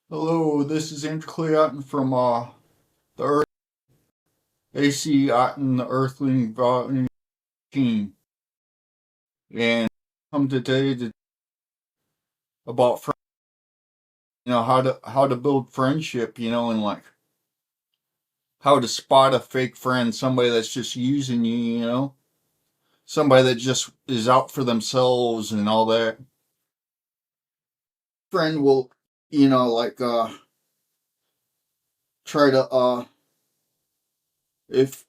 Hello, this is Andrew Clay Otten from the Earth AC Otten, the Earthling team, and come today to about how to build friendship, and like how to spot a fake friend, somebody that's just using you, somebody that just is out for themselves and all that. Friend will, like try to if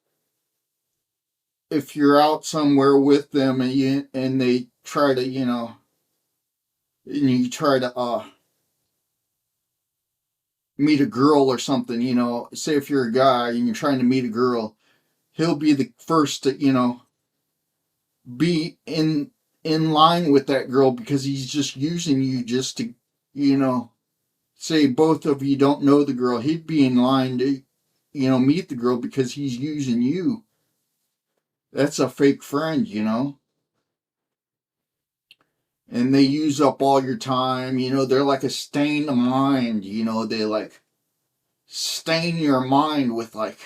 if you're out somewhere with them and they try to and you try to meet a girl or something, say if you're a guy and you're trying to meet a girl, he'll be the first to, be in line with that girl because he's just using you just to, you know, say both of you don't know the girl. He'd be in line to, meet the girl because he's using you. That's a fake friend. And they use up all your time, they're like a stained mind, they like stain your mind with like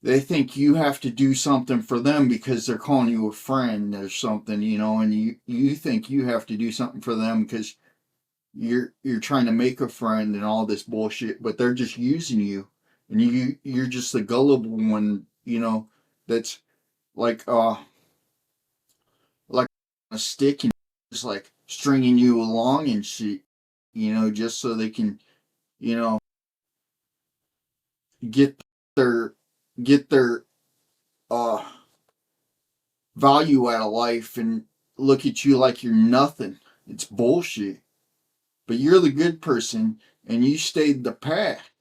they think you have to do something for them because they're calling you a friend or something, and you think you have to do something for them because you're trying to make a friend and all this bullshit, but they're just using you, and you're just the gullible one, that's like like a stick and just like stringing you along and shit, just so they can, you know, get their get their uh value out of life and look at you like you're nothing. It's bullshit. But you're the good person and you stayed the path.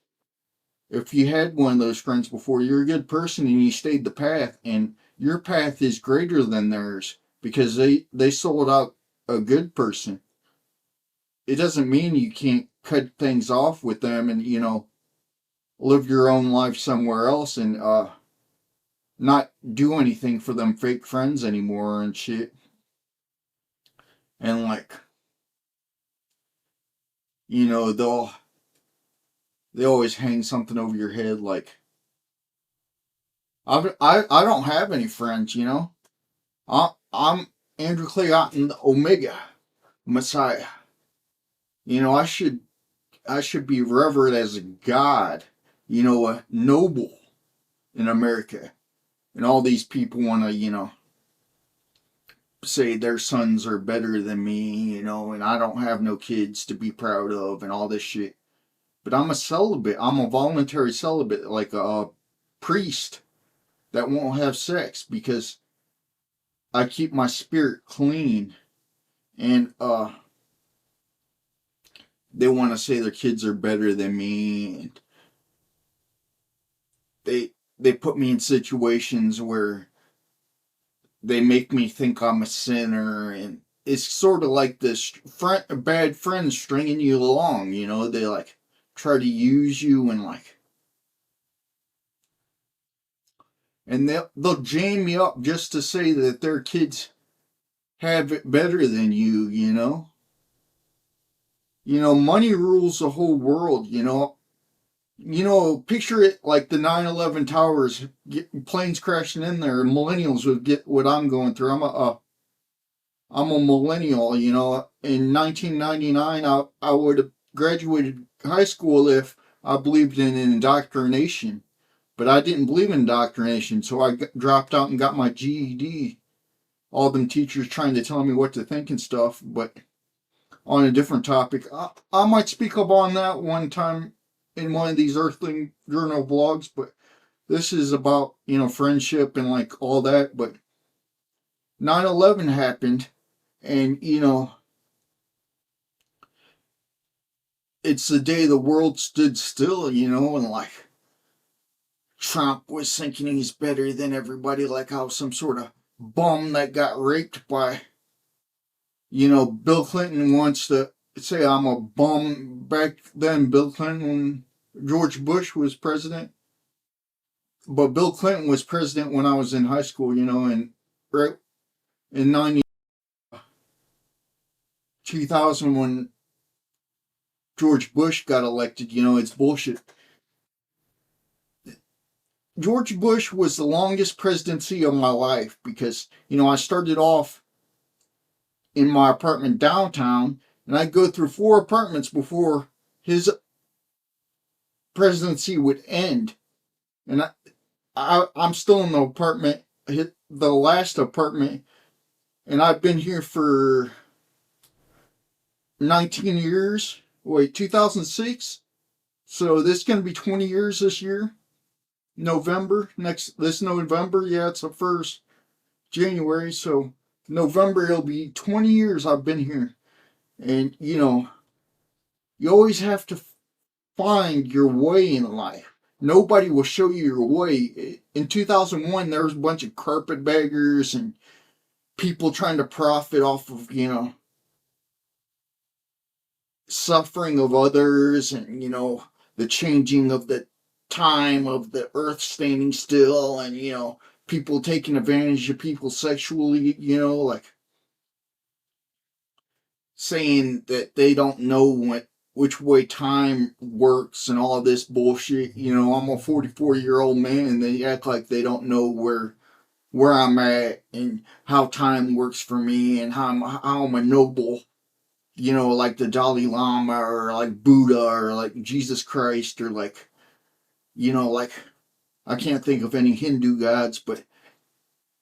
If you had one of those friends before, you're a good person and you stayed the path, and your path is greater than theirs because they sold out a good person. It doesn't mean you can't cut things off with them and, live your own life somewhere else and not do anything for them fake friends anymore and shit. And like, they always hang something over your head like I don't have any friends, I'm Andrew Clay Otten, the Omega Messiah. I should be revered as a god, a noble in America. And all these people want to, say their sons are better than me, and I don't have no kids to be proud of and all this shit. But I'm a celibate. I'm a voluntary celibate, like a priest that won't have sex because I keep my spirit clean. And they want to say their kids are better than me, and they put me in situations where they make me think I'm a sinner, and it's sort of like this bad friend stringing you along. They like try to use you and like, and they'll jam you up just to say that their kids have it better than you. Money rules the whole world. Picture it like the 9/11 towers, planes crashing in there. Millennials would get what I'm going through. I'm a millennial. In 1999, I would have graduated high school if I believed in indoctrination, but I didn't believe in indoctrination, so I dropped out and got my GED. All them teachers trying to tell me what to think and stuff, but on a different topic. I might speak up on that one time in one of these Earthling Journal vlogs, but this is about, friendship and like all that. But 9/11 happened, and, it's the day the world stood still, and like Trump was thinking he's better than everybody, like how some sort of bum that got raped by, Bill Clinton wants to say I'm a bum. Back then, Bill Clinton, when George Bush was president, but Bill Clinton was president when I was in high school, and right in 2000 when George Bush got elected. You know, it's bullshit. George Bush was the longest presidency of my life because, you know, I started off in my apartment downtown, and I'd go through 4 apartments before his presidency would end. And I'm still in the apartment, the last apartment, and I've been here for 19 years. Wait, 2006? So this is going to be 20 years this year. This November, yeah, it's the 1st January, so November it'll be 20 years I've been here. And, you know, you always have to find your way in life. Nobody will show you your way. In 2001, there was a bunch of carpetbaggers and people trying to profit off of, you know, suffering of others and, you know, the changing of the time of the earth standing still and, you know, people taking advantage of people sexually, you know, like saying that they don't know which way time works and all this bullshit. You know, I'm a 44-year-old man and they act like they don't know where I'm at and how time works for me and how I'm a noble, you know, like the Dalai Lama or like Buddha or like Jesus Christ or like, you know, like I can't think of any Hindu gods, but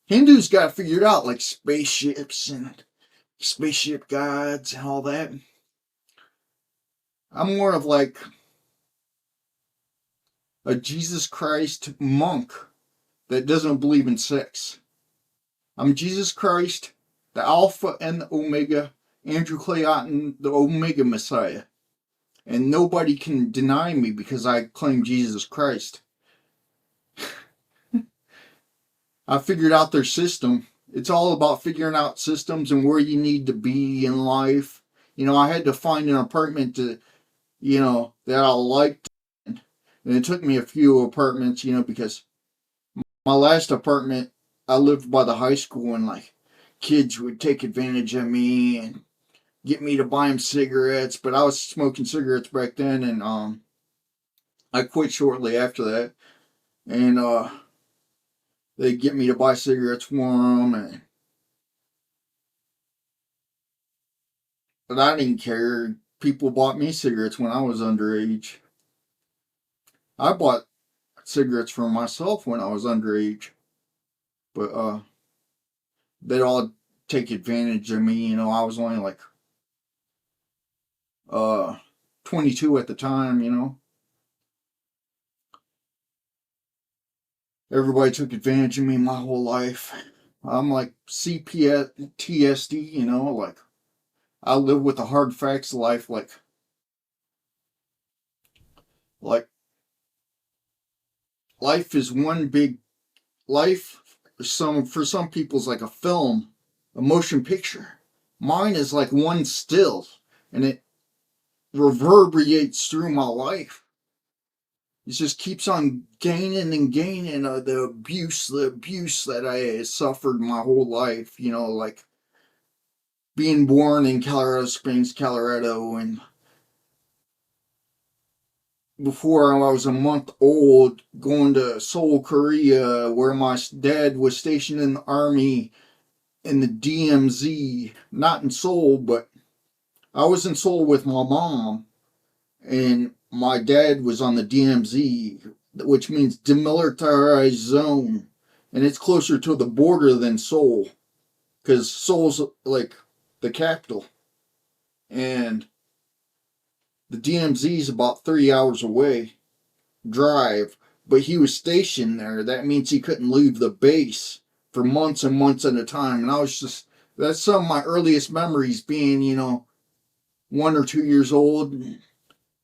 Hindus got figured out like spaceships and spaceship gods and all that. I'm more of like a Jesus Christ monk that doesn't believe in sex. I'm Jesus Christ, the Alpha and the Omega, Andrew Clay Otten, the Omega Messiah. And nobody can deny me because I claim Jesus Christ. I figured out their system. It's all about figuring out systems and where you need to be in life. You know, I had to find an apartment that I liked. And it took me a few apartments, you know, because my last apartment, I lived by the high school and like kids would take advantage of me and get me to buy them cigarettes. But I was smoking cigarettes back then and I quit shortly after that. And they'd get me to buy cigarettes for them. But I didn't care. People bought me cigarettes when I was underage. I bought cigarettes for myself when I was underage. But they'd all take advantage of me. You know, I was only like uh 22 at the time, you know. Everybody took advantage of me my whole life. I'm like CPTSD, you know, like I live with the hard facts of life, like life is one big life. For some people's like a film, a motion picture. Mine is like one still, and it reverberates through my life. It just keeps on gaining and gaining the abuse that I suffered my whole life. You know, like being born in Colorado Springs, Colorado, and before I was a month old, going to Seoul, Korea, where my dad was stationed in the army in the DMZ, not in Seoul, but I was in Seoul with my mom, and my dad was on the DMZ, which means demilitarized zone, and it's closer to the border than Seoul, because Seoul's like the capital, and the DMZ is about 3 hours away drive, but he was stationed there. That means he couldn't leave the base for months and months at a time, and that's some of my earliest memories being, you know, 1 or 2 years old, and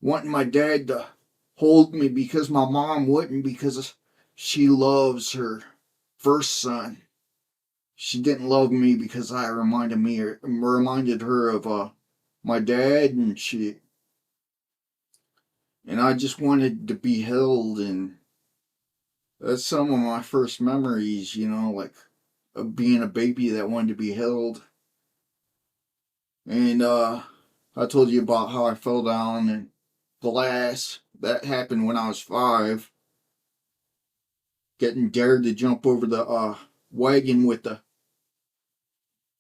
wanting my dad to hold me because my mom wouldn't, because she loves her first son. She didn't love me because I reminded her of my dad, and I just wanted to be held, and that's some of my first memories, you know, like of being a baby that wanted to be held. And I told you about how I fell down and glass. That happened when I was 5. Getting dared to jump over the wagon with the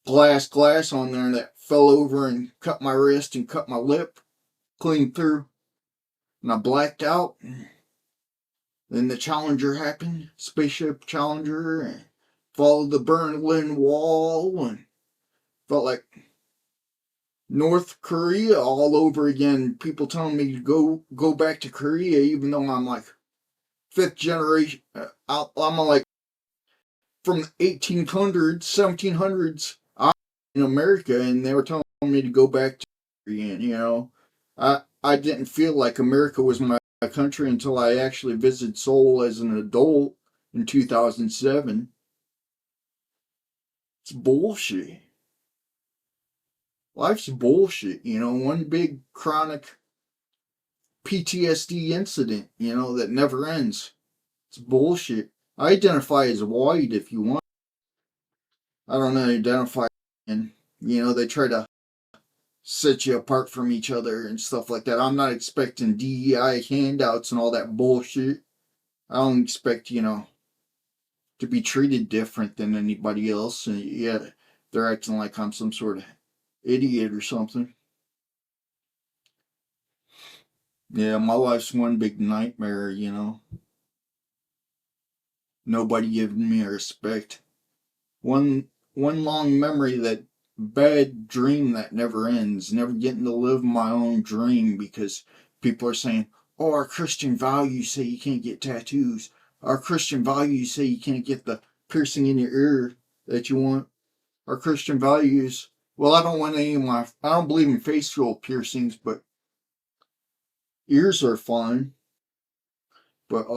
glass on there that fell over and cut my wrist and cut my lip clean through. And I blacked out. Then the Challenger happened, spaceship Challenger, and followed the Berlin Wall, and felt like North Korea all over again. People telling me to go back to Korea, even though I'm like 5th generation. I'm like from the 1800s, 1700s. I'm in America, and they were telling me to go back to Korea. You know, I didn't feel like America was my country until I actually visited Seoul as an adult in 2007. It's bullshit. Life's bullshit, you know, one big chronic PTSD incident, you know, that never ends. It's bullshit. I identify as white if you want. I don't identify, and, you know, they try to set you apart from each other and stuff like that. I'm not expecting DEI handouts and all that bullshit. I don't expect, you know, to be treated different than anybody else. And yeah, they're acting like I'm some sort of idiot or something. Yeah, my life's one big nightmare, you know. Nobody giving me respect. One long memory, that bad dream that never ends, never getting to live my own dream because people are saying, oh, our Christian values say you can't get tattoos. Our Christian values say you can't get the piercing in your ear that you want. Our Christian values, well, I don't want any of my, I don't believe in facial piercings, but ears are fine. But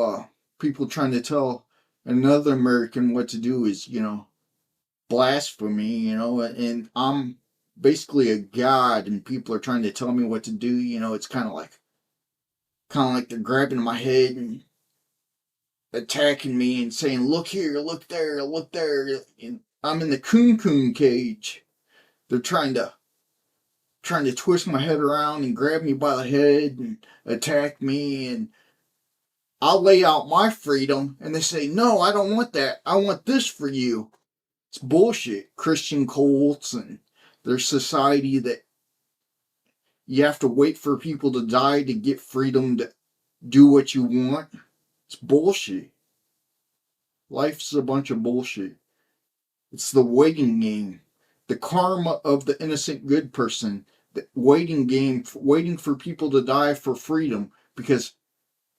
people trying to tell another American what to do is, you know, blasphemy, you know, and I'm basically a god and people are trying to tell me what to do, you know. It's kind of like they're grabbing my head and attacking me and saying, look here, look there, look there. And I'm in the coon cage. They're trying to twist my head around and grab me by the head and attack me, and I'll lay out my freedom and they say, no, I don't want that. I want this for you. It's bullshit. Christian cults and their society that you have to wait for people to die to get freedom to do what you want. It's bullshit. Life's a bunch of bullshit. It's the waiting game. The karma of the innocent good person. The waiting game, waiting for people to die for freedom because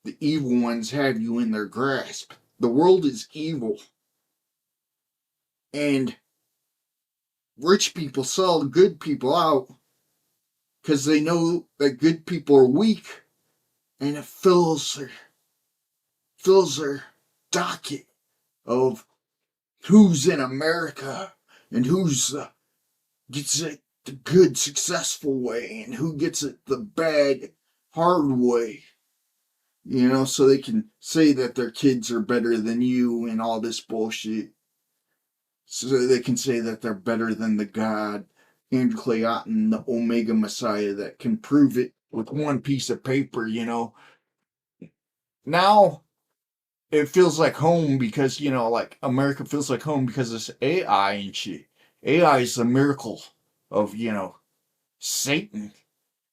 the evil ones have you in their grasp. The world is evil. And rich people sell good people out because they know that good people are weak, and it fills their docket of who's in America and who's gets it the good, successful way and who gets it the bad, hard way. You know, so they can say that their kids are better than you and all this bullshit. So they can say that they're better than the God, Andrew Clay Otten, the Omega Messiah, that can prove it with one piece of paper, you know. Now it feels like home because, you know, like America feels like home because it's AI and shit. AI is a miracle of, you know, Satan,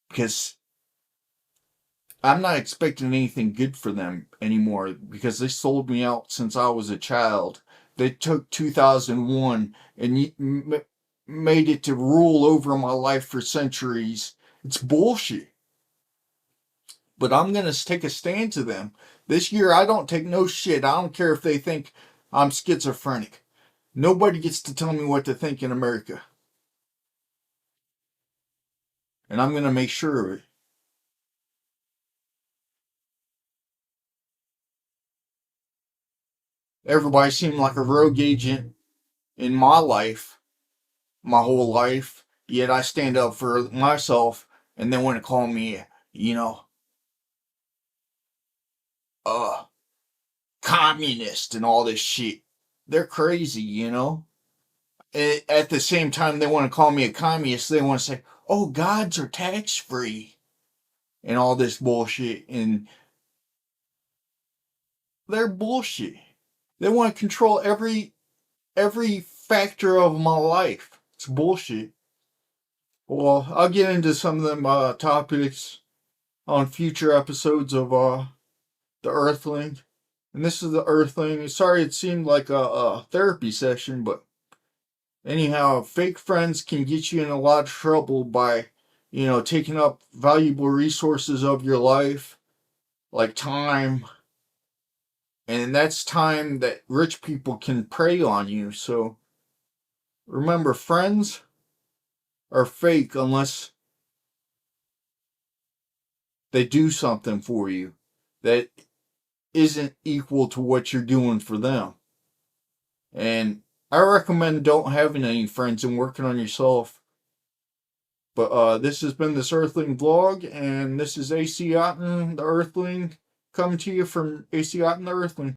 because I'm not expecting anything good for them anymore because they sold me out since I was a child. They took 2001 and made it to rule over my life for centuries. It's bullshit. But I'm going to take a stand to them. This year, I don't take no shit. I don't care if they think I'm schizophrenic. Nobody gets to tell me what to think in America. And I'm going to make sure of it. Everybody seemed like a rogue agent in my life, my whole life. Yet I stand up for myself, and they want to call me, you know, uh, communist and all this shit. They're crazy, you know. at the same time they want to call me a communist. They want to say, oh, gods are tax-free and all this bullshit. And they're bullshit. They want to control every factor of my life. It's bullshit. Well, I'll get into some of them topics on future episodes of the Earthling. And this is the Earthling. Sorry it seemed like a therapy session, but anyhow, fake friends can get you in a lot of trouble by, taking up valuable resources of your life, like time. And that's time that rich people can prey on you. So remember, friends are fake unless they do something for you that isn't equal to what you're doing for them. And I recommend don't having any friends and working on yourself. But this has been this Earthling vlog, and this is AC Otten, the Earthling, coming to you from AC Otten, the Earthling.